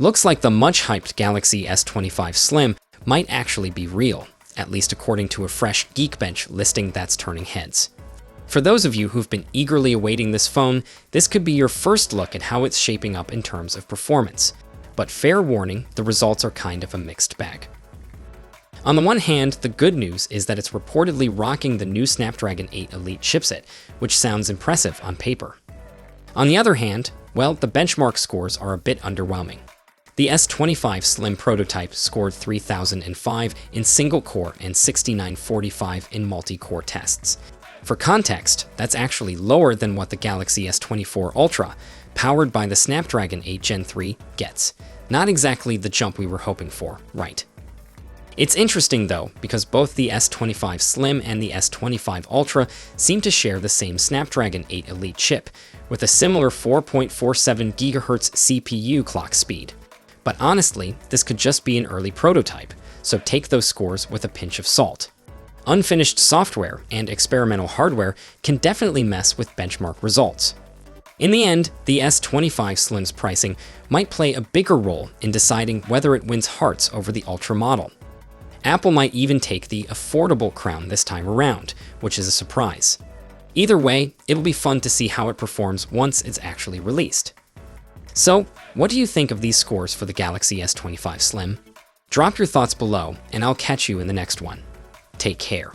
Looks like the much-hyped Galaxy S25 Slim might actually be real, at least according to a fresh Geekbench listing that's turning heads. For those of you who've been eagerly awaiting this phone, this could be your first look at how it's shaping up in terms of performance. But fair warning, the results are kind of a mixed bag. On the one hand, the good news is that it's reportedly rocking the new Snapdragon 8 Elite chipset, which sounds impressive on paper. On the other hand, well, the benchmark scores are a bit underwhelming. The S25 Slim prototype scored 3005 in single-core and 6945 in multi-core tests. For context, that's actually lower than what the Galaxy S24 Ultra, powered by the Snapdragon 8 Gen 3, gets. Not exactly the jump we were hoping for, right? It's interesting though, because both the S25 Slim and the S25 Ultra seem to share the same Snapdragon 8 Elite chip, with a similar 4.47 GHz CPU clock speed. But honestly, this could just be an early prototype, so take those scores with a pinch of salt. Unfinished software and experimental hardware can definitely mess with benchmark results. In the end, the S25 Slim's pricing might play a bigger role in deciding whether it wins hearts over the Ultra model. Apple might even take the affordable crown this time around, which is a surprise. Either way, it'll be fun to see how it performs once it's actually released. So, what do you think of these scores for the Galaxy S25 Slim? Drop your thoughts below, and I'll catch you in the next one. Take care.